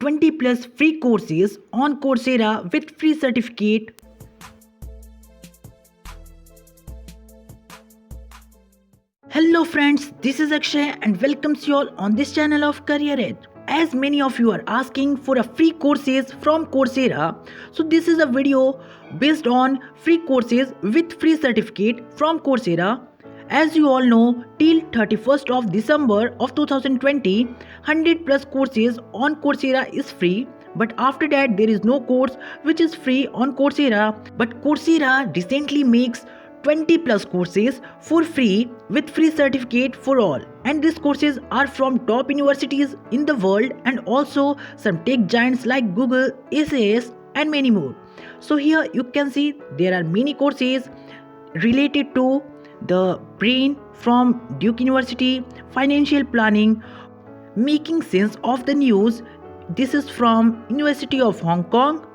20 plus free courses on Coursera with free certificate. Hello friends, this is Akshay and welcomes you all on this channel of Career Edge. As many of you are asking for a free courses from Coursera, so this is a video based on free courses with free certificate from Coursera. As you all know, till 31st of December of 2020, 100 plus courses on Coursera is free. But after that, there is no course which is free on Coursera. But Coursera recently makes 20 plus courses for free with free certificate for all, and these courses are from top universities in the world and also some tech giants like Google, SAS and many more. So here you can see there are many courses related to the brain from Duke University, financial planning, making sense of the news, this is from University of Hong Kong,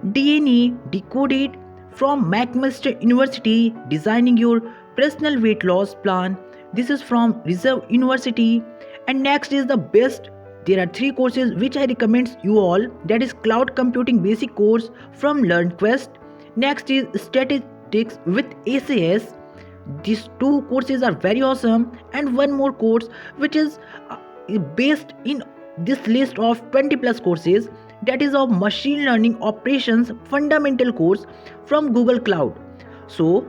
DNA Decoded from McMaster University, designing your personal weight loss plan, this is from Reserve University. And next is the best, there are 3 courses which I recommend you all, that is cloud computing basic course from LearnQuest. Next is statistics with SAS, these 2 courses are very awesome, and one more course which is based in this list of 20 plus courses, that is of machine learning operations fundamental course from Google Cloud. So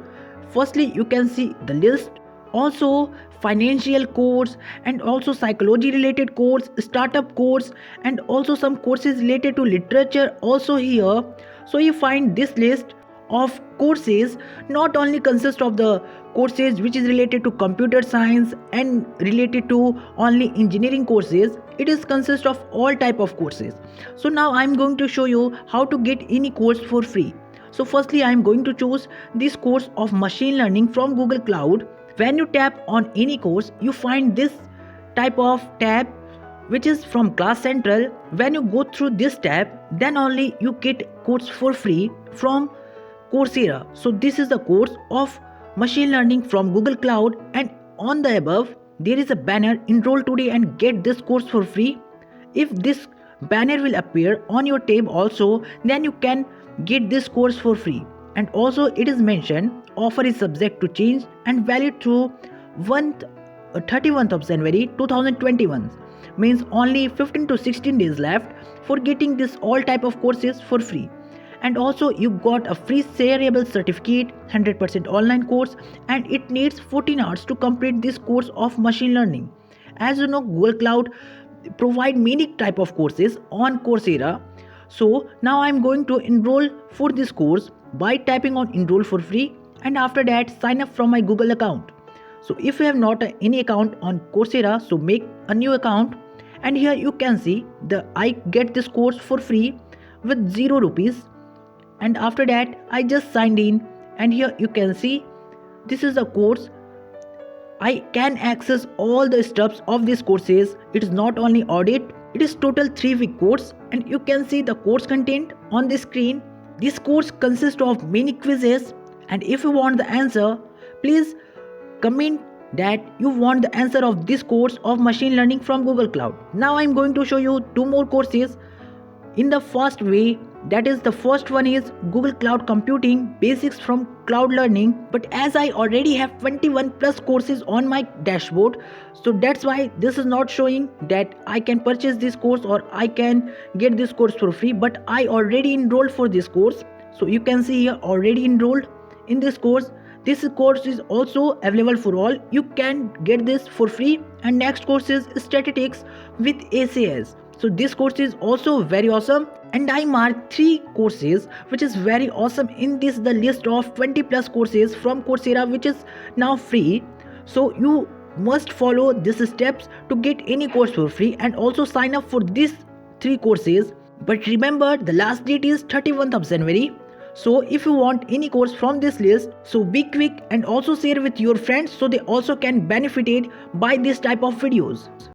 firstly you can see the list, also financial course and also psychology related course, startup course and also some courses related to literature also here. So you find this list of courses not only consist of the courses which is related to computer science and related to only engineering courses, it is consist of all type of courses. So now I am going to show you how to get any course for free. So firstly I am going to choose this course of machine learning from Google Cloud. When you tap on any course, you find this type of tab which is from Class Central. When you go through this tab, then only you get course for free from Coursera. So this is the course of machine learning from Google Cloud, and on the above there is a banner, enroll today and get this course for free. If this banner will appear on your tab also, then you can get this course for free. And also it is mentioned offer is subject to change and valid through 31st of January 2021, means only 15 to 16 days left for getting this all type of courses for free. And also you got a free shareable certificate, 100% online course, and it needs 14 hours to complete this course of machine learning. As you know, Google Cloud provide many type of courses on Coursera. So now I am going to enroll for this course by typing on enroll for free, and after that sign up from my Google account. So if you have not any account on Coursera, so make a new account, and here you can see I get this course for free with 0 rupees. And after that I just signed in, and here you can see this is the course. I can access all the steps of these courses. It is not only audit, it is total 3-week course, and you can see the course content on the screen. This course consists of many quizzes, and if you want the answer, please comment that you want the answer of this course of machine learning from Google Cloud. Now I am going to show you 2 more courses in the fast way. That is, the first one is Google Cloud Computing Basics from Cloud Learning. But as I already have 21 plus courses on my dashboard, so that's why this is not showing that I can purchase this course or I can get this course for free. But I already enrolled for this course. So you can see here already enrolled in this course. This course is also available for all. You can get this for free. And next course is Statistics with SAS. So this course is also very awesome, and I marked 3 courses which is very awesome in this the list of 20 plus courses from Coursera which is now free. So you must follow these steps to get any course for free and also sign up for these 3 courses. But remember, the last date is 31st of January. So if you want any course from this list, so be quick and also share with your friends so they also can benefit by this type of videos.